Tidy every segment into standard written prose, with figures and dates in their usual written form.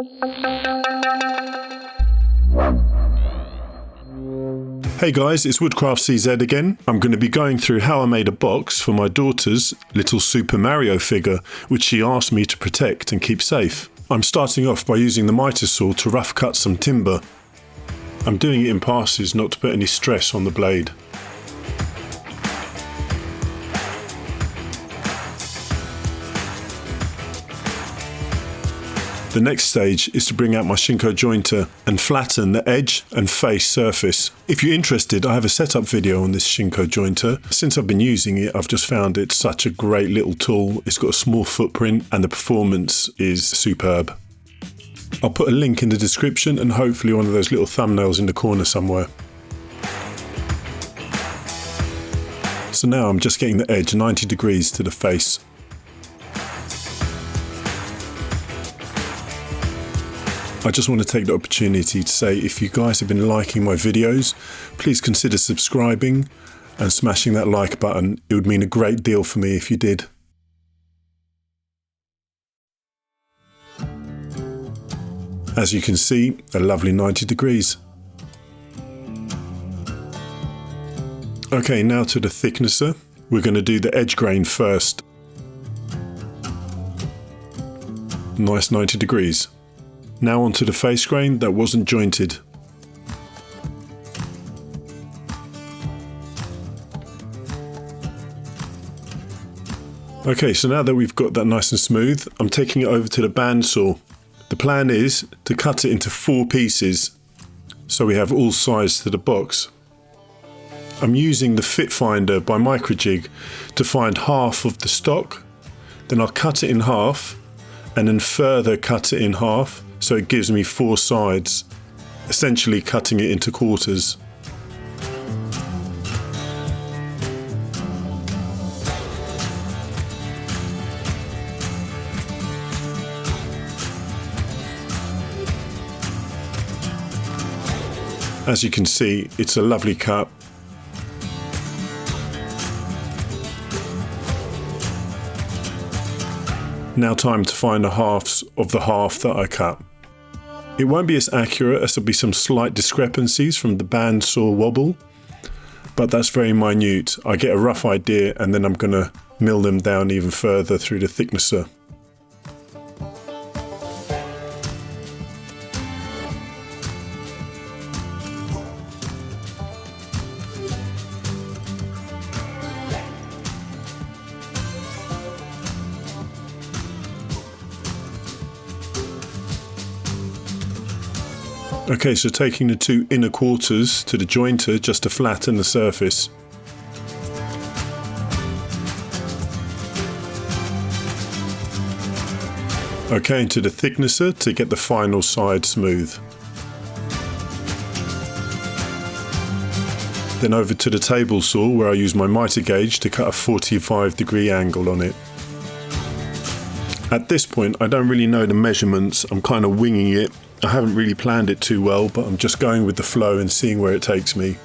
Hey guys, it's Woodcraft CZ again. I'm going to be going through how I made a box for my daughter's little Super Mario figure, which she asked me to protect and keep safe. I'm starting off by using the miter saw to rough cut some timber. I'm doing it in passes not to put any stress on the blade. The next stage is to bring out my Shinko jointer and flatten the edge and face surface. If you're interested, I have a setup video on this Shinko jointer. Since I've been using it, I've just found it such a great little tool. It's got a small footprint and the performance is superb. I'll put a link in the description and hopefully one of those little thumbnails in the corner somewhere. So now I'm just getting the edge 90 degrees to the face. I just want to take the opportunity to say if you guys have been liking my videos, please consider subscribing and smashing that like button. It would mean a great deal for me if you did. As you can see, a lovely 90 degrees. Okay, now to the thicknesser. We're going to do the edge grain first. Nice 90 degrees. Now onto the face grain that wasn't jointed. Okay, so now that we've got that nice and smooth, I'm taking it over to the bandsaw. The plan is to cut it into 4 pieces, so we have all sides to the box. I'm using the fit finder by Microjig to find half of the stock, then I'll cut it in half and then further cut it in half. So it gives me 4 sides, essentially cutting it into quarters. As you can see, it's a lovely cut. Now time to find the halves of the half that I cut. It won't be as accurate as there'll be some slight discrepancies from the bandsaw wobble, but that's very minute. I get a rough idea and then I'm going to mill them down even further through the thicknesser. Okay, so taking the 2 inner quarters to the jointer just to flatten the surface. Okay, into the thicknesser to get the final side smooth. Then over to the table saw where I use my miter gauge to cut a 45-degree angle on it. At this point, I don't really know the measurements, I'm kind of winging it. I haven't really planned it too well, but I'm just going with the flow and seeing where it takes me.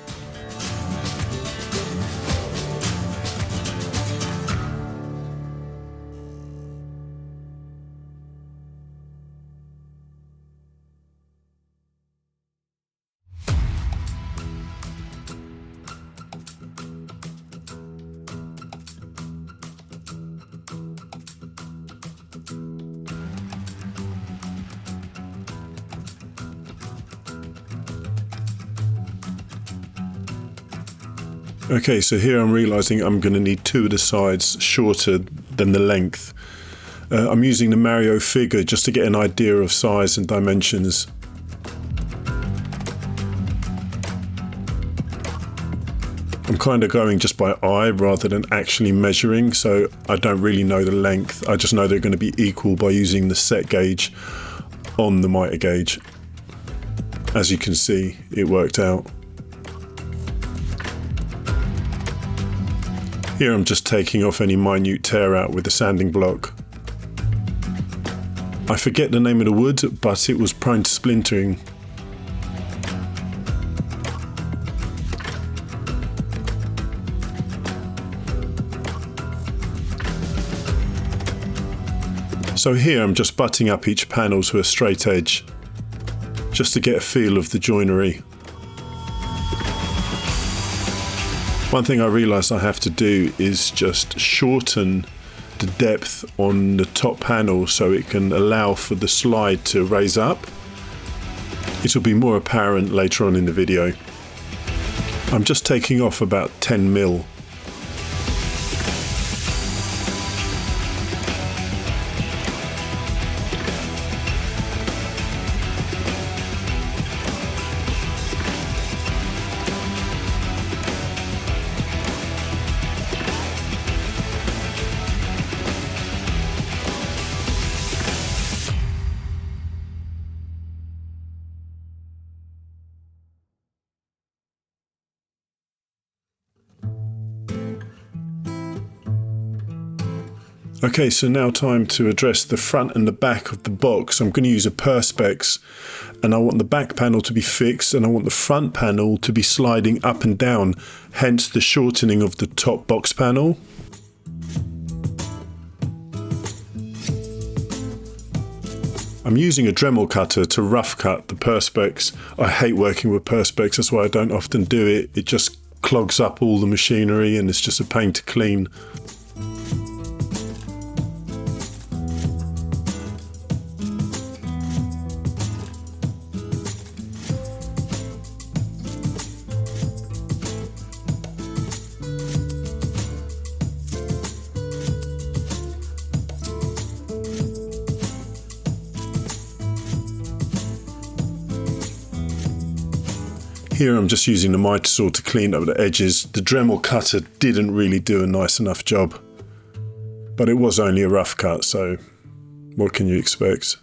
Okay, so here I'm realizing I'm going to need 2 of the sides shorter than the length. I'm using the Mario figure just to get an idea of size and dimensions. I'm kind of going just by eye rather than actually measuring, so I don't really know the length. I just know they're going to be equal by using the set gauge on the miter gauge. As you can see, it worked out. Here I'm just taking off any minute tear out with the sanding block. I forget the name of the wood, but it was prone to splintering. So here I'm just butting up each panel to a straight edge, just to get a feel of the joinery. One thing I realised I have to do is just shorten the depth on the top panel so it can allow for the slide to raise up. It will be more apparent later on in the video. I'm just taking off about 10 mil. Okay, so now time to address the front and the back of the box. I'm going to use a perspex, and I want the back panel to be fixed and I want the front panel to be sliding up and down, hence the shortening of the top box panel. I'm using a Dremel cutter to rough cut the perspex. I hate working with perspex, that's why I don't often do it. It just clogs up all the machinery and it's just a pain to clean. Here I'm just using the miter saw to clean up the edges. The Dremel cutter didn't really do a nice enough job, but it was only a rough cut, so what can you expect?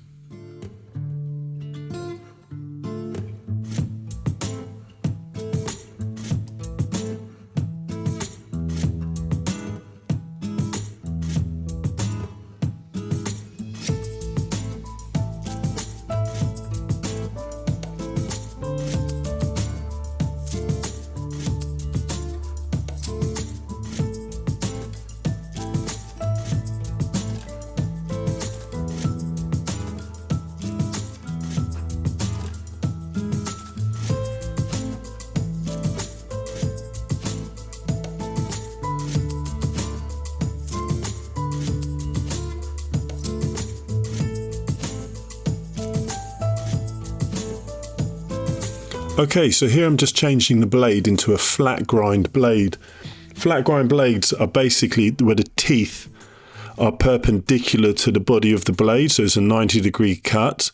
Okay, so here I'm just changing the blade into a flat grind blade. Flat grind blades are basically where the teeth are perpendicular to the body of the blade, so it's a 90-degree cut.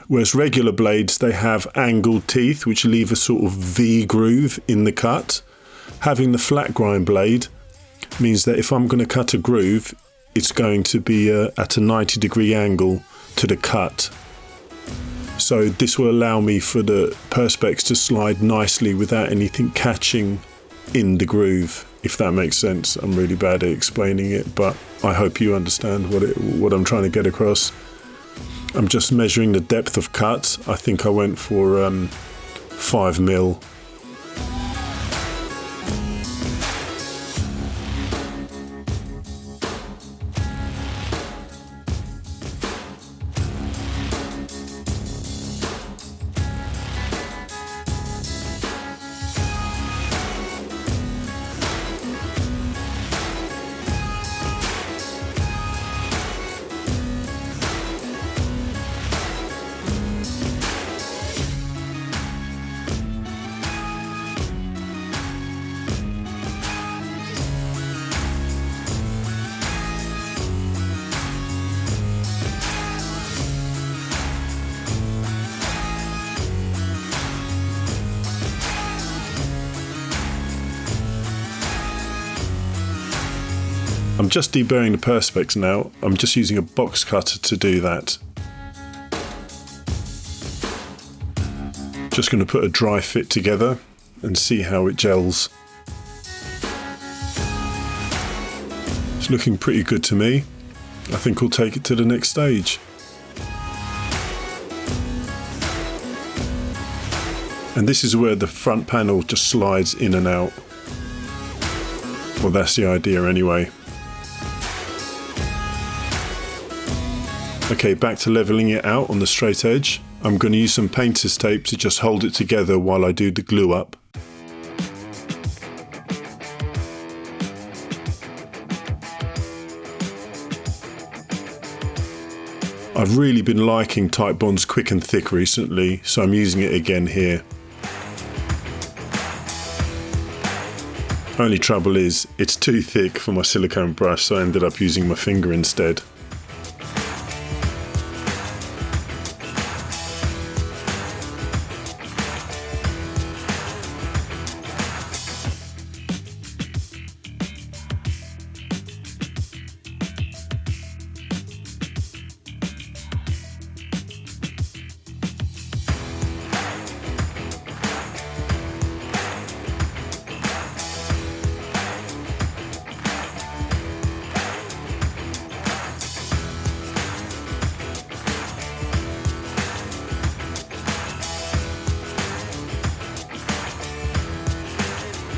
Whereas regular blades, they have angled teeth which leave a sort of V groove in the cut. Having the flat grind blade means that if I'm going to cut a groove, it's going to be at a 90-degree angle to the cut. So this will allow me for the perspex to slide nicely without anything catching in the groove, if that makes sense. I'm really bad at explaining it, but I hope you understand what I'm trying to get across. I'm just measuring the depth of cut. I think I went for 5 mil. I'm just deburring the perspex now. I'm just using a box cutter to do that. Just going to put a dry fit together and see how it gels. It's looking pretty good to me. I think we'll take it to the next stage. And this is where the front panel just slides in and out. Well, that's the idea anyway. Okay, back to leveling it out on the straight edge. I'm going to use some painter's tape to just hold it together while I do the glue up. I've really been liking Titebond's Quick and Thick recently, so I'm using it again here. Only trouble is, it's too thick for my silicone brush, so I ended up using my finger instead.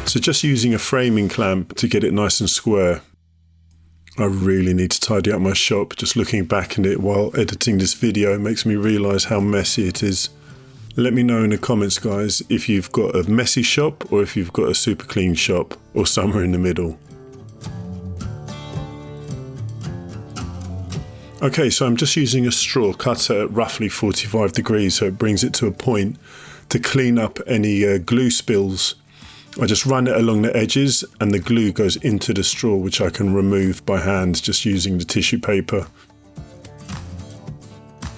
So just using a framing clamp to get it nice and square. I really need to tidy up my shop. Just looking back at it while editing this video makes me realise how messy it is. Let me know in the comments, guys, if you've got a messy shop or if you've got a super clean shop or somewhere in the middle. Okay, so I'm just using a straw cut at roughly 45 degrees so it brings it to a point to clean up any glue spills. I just run it along the edges and the glue goes into the straw, which I can remove by hand just using the tissue paper.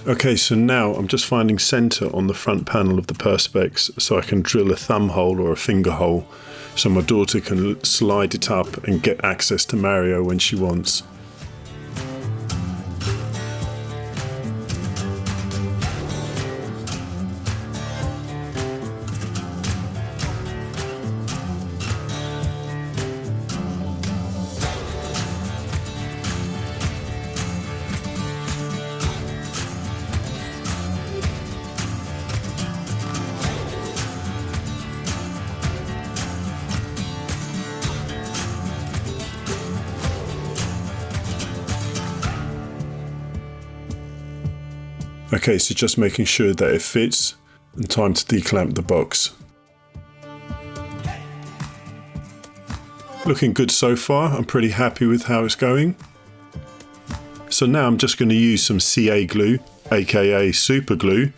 Okay, so now I'm just finding centre on the front panel of the Perspex so I can drill a thumb hole or a finger hole so my daughter can slide it up and get access to Mario when she wants. Okay, so just making sure that it fits and time to declamp the box. Looking good so far, I'm pretty happy with how it's going. So now I'm just going to use some CA glue, aka super glue,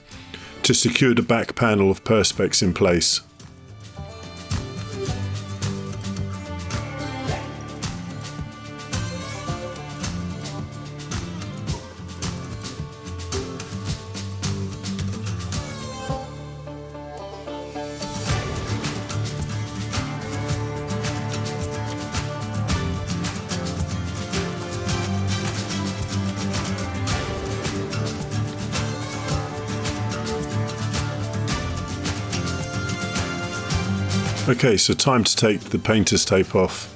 to secure the back panel of Perspex in place. Okay, so time to take the painter's tape off.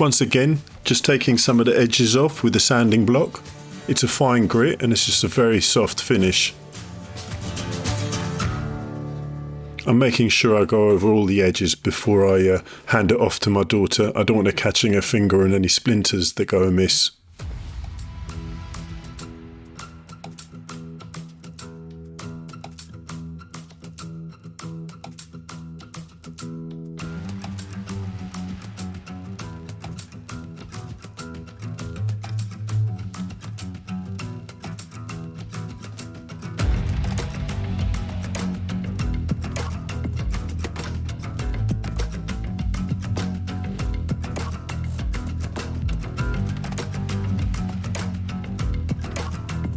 Once again, just taking some of the edges off with a sanding block. It's a fine grit and it's just a very soft finish. I'm making sure I go over all the edges before I hand it off to my daughter. I don't want her catching her finger on any splinters that go amiss.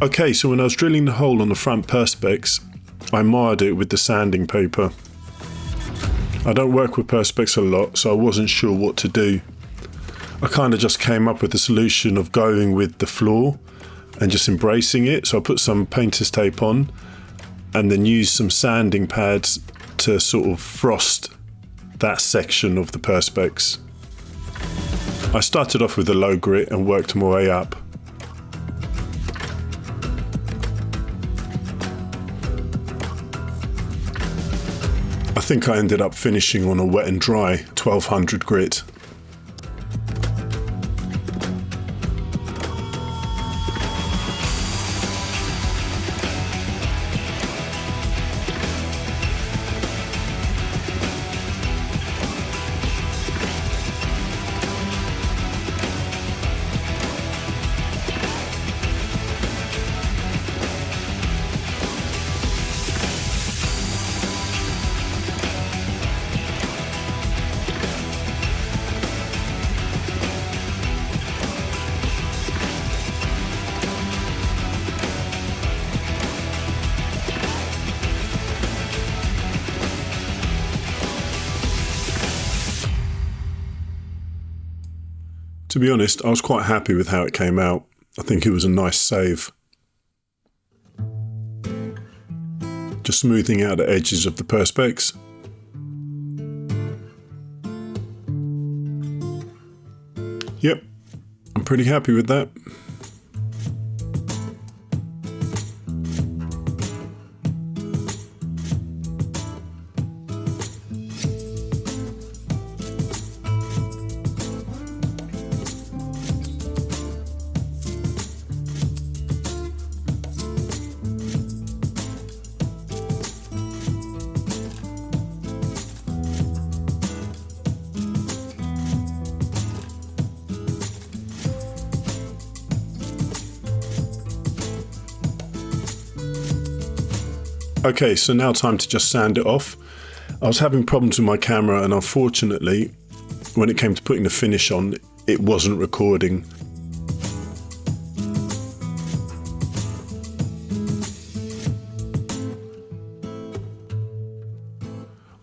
Okay, so when I was drilling the hole on the front Perspex, I marred it with the sanding paper. I don't work with Perspex a lot, so I wasn't sure what to do. I kind of just came up with the solution of going with the floor and just embracing it. So I put some painter's tape on and then used some sanding pads to sort of frost that section of the Perspex. I started off with a low grit and worked my way up. I think I ended up finishing on a wet and dry 1200 grit. To be honest, I was quite happy with how it came out. I think it was a nice save. Just smoothing out the edges of the perspex. Yep, I'm pretty happy with that. Okay, so now time to just sand it off. I was having problems with my camera, and unfortunately, when it came to putting the finish on, it wasn't recording.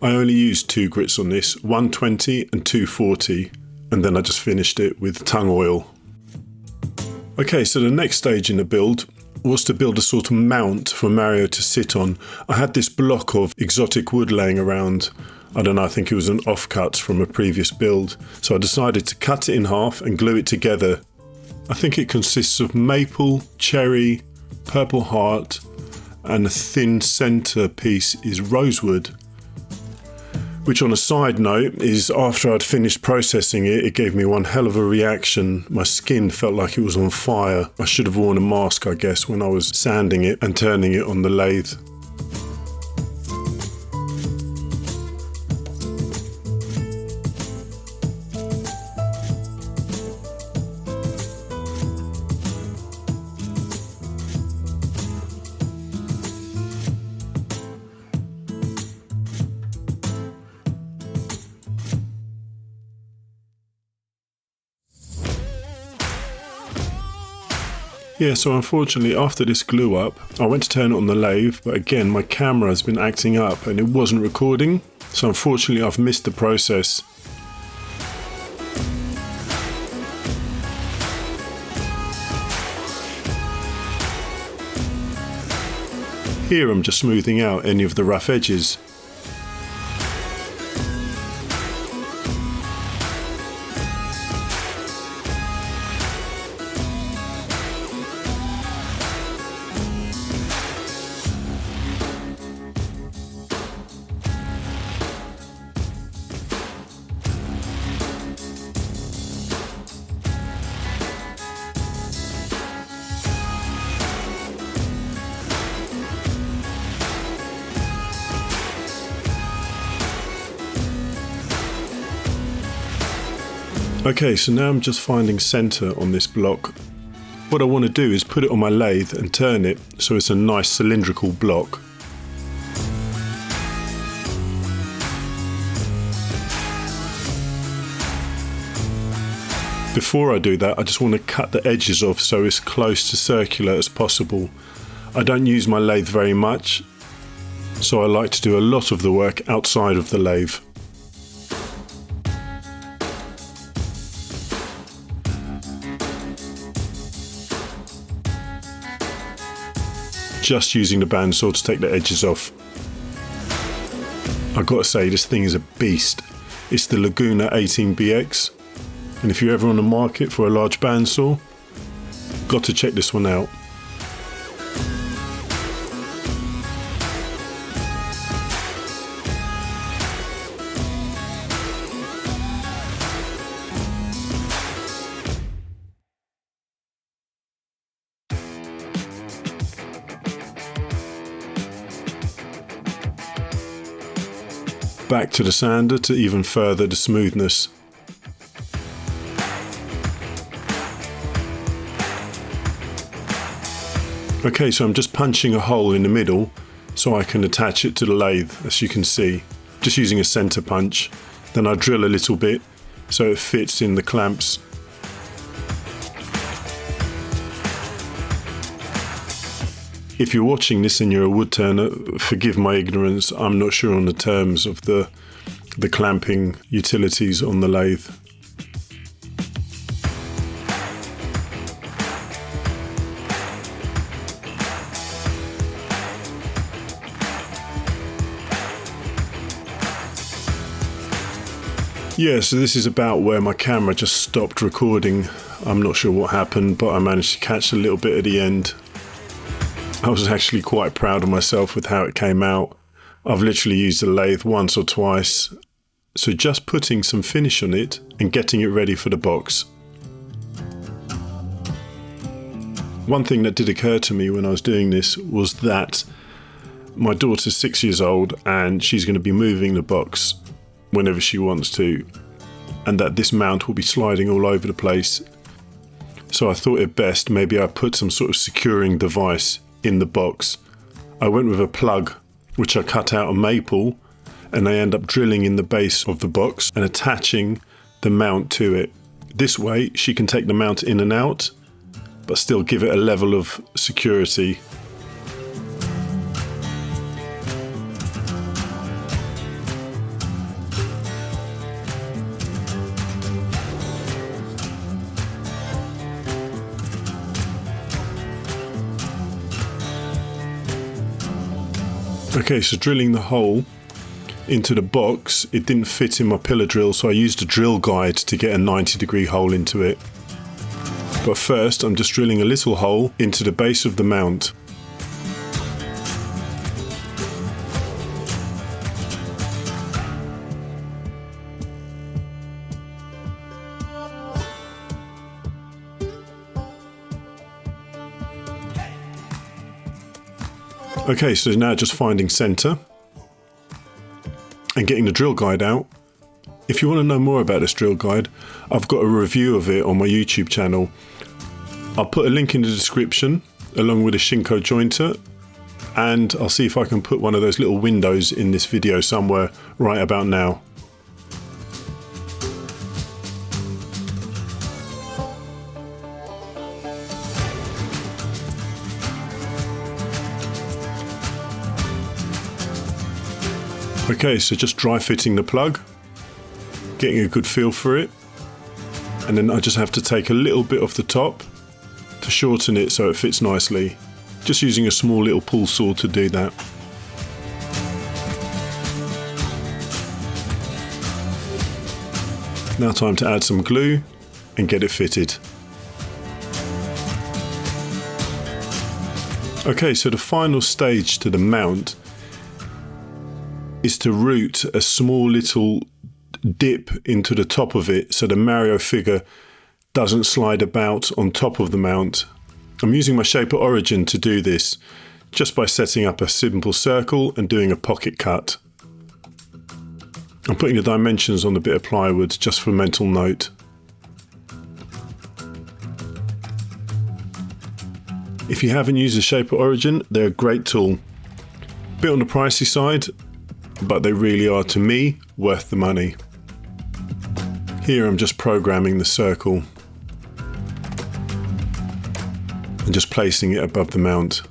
I only used 2 grits on this, 120 and 240, and then I just finished it with tung oil. Okay, so the next stage in the build was to build a sort of mount for Mario to sit on. I had this block of exotic wood laying around. I don't know, I think it was an offcut from a previous build. So I decided to cut it in half and glue it together. I think it consists of maple, cherry, purple heart, and a thin centre piece is rosewood. Which, on a side note, is after I'd finished processing it, it gave me one hell of a reaction. My skin felt like it was on fire. I should have worn a mask, I guess, when I was sanding it and turning it on the lathe. Yeah, so unfortunately after this glue up, I went to turn it on the lathe, but again my camera has been acting up and it wasn't recording, so unfortunately I've missed the process. Here I'm just smoothing out any of the rough edges. Okay, so now I'm just finding centre on this block. What I want to do is put it on my lathe and turn it so it's a nice cylindrical block. Before I do that, I just want to cut the edges off so it's close to circular as possible. I don't use my lathe very much, so I like to do a lot of the work outside of the lathe. Just using the bandsaw to take the edges off. I've got to say, this thing is a beast. It's the Laguna 18BX, and if you're ever on the market for a large bandsaw, got to check this one out. Back to the sander to even further the smoothness. Okay, so I'm just punching a hole in the middle so I can attach it to the lathe, as you can see. Just using a center punch. Then I drill a little bit so it fits in the clamps. If you're watching this and you're a wood turner, forgive my ignorance. I'm not sure on the terms of the clamping utilities on the lathe. Yeah, so this is about where my camera just stopped recording. I'm not sure what happened, but I managed to catch a little bit at the end. I was actually quite proud of myself with how it came out. I've literally used the lathe once or twice, so just putting some finish on it and getting it ready for the box. One thing that did occur to me when I was doing this was that my daughter's 6 years old and she's going to be moving the box whenever she wants to, and that this mount will be sliding all over the place. So I thought it best maybe I put some sort of securing device in the box. I went with a plug which I cut out of maple, and I end up drilling in the base of the box and attaching the mount to it. This way she can take the mount in and out but still give it a level of security. Okay, so drilling the hole into the box, it didn't fit in my pillar drill, so I used a drill guide to get a 90-degree hole into it. But first, I'm just drilling a little hole into the base of the mount. Okay, so now just finding center and getting the drill guide out. If you want to know more about this drill guide, I've got a review of it on my YouTube channel. I'll put a link in the description along with a Shinko jointer, and I'll see if I can put one of those little windows in this video somewhere right about now. Okay, so just dry fitting the plug, getting a good feel for it, and then I just have to take a little bit off the top to shorten it so it fits nicely. Just using a small little pull saw to do that. Now time to add some glue and get it fitted. Okay, so the final stage to the mount is to route a small little dip into the top of it so the Mario figure doesn't slide about on top of the mount. I'm using my shape of origin to do this, just by setting up a simple circle and doing a pocket cut. I'm putting the dimensions on the bit of plywood just for mental note. If you haven't used the shape of origin, they're a great tool. Bit on the pricey side, but they really are, to me, worth the money. Here I'm just programming the circle and just placing it above the mount.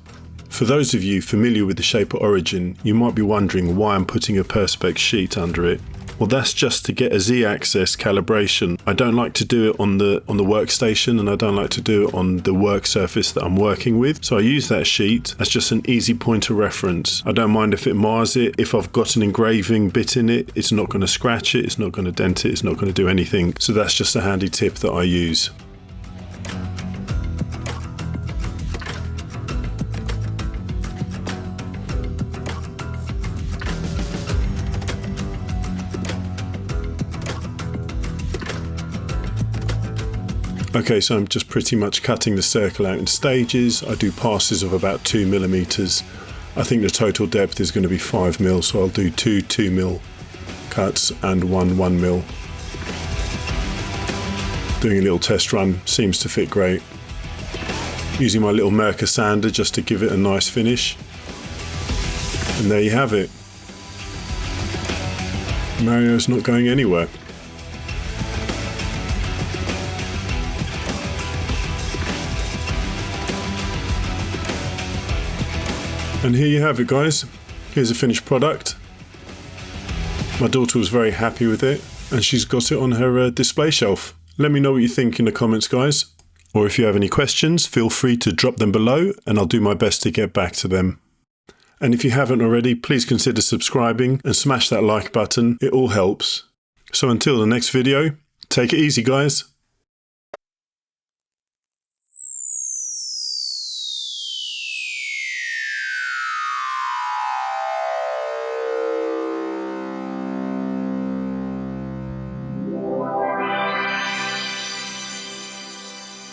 For those of you familiar with the shape of origin, you might be wondering why I'm putting a perspex sheet under it. Well, that's just to get a Z-axis calibration. I don't like to do it on the workstation, and I don't like to do it on the work surface that I'm working with. So I use that sheet as just an easy point of reference. I don't mind if it mars it. If I've got an engraving bit in it, it's not going to scratch it, it's not going to dent it, it's not going to do anything. So that's just a handy tip that I use. Okay, so I'm just pretty much cutting the circle out in stages. I do passes of about 2 millimeters. I think the total depth is going to be 5 mil, so I'll do two 2 mil cuts and one 1mm. Doing a little test run, seems to fit great. Using my little Mercer sander just to give it a nice finish. And there you have it. Mario's not going anywhere. And here you have it, guys. Here's a finished product. My daughter was very happy with it, and she's got it on her display shelf. Let me know what you think in the comments, guys. Or if you have any questions, feel free to drop them below, and I'll do my best to get back to them. And if you haven't already, please consider subscribing and smash that like button. It all helps. So until the next video, take it easy, guys.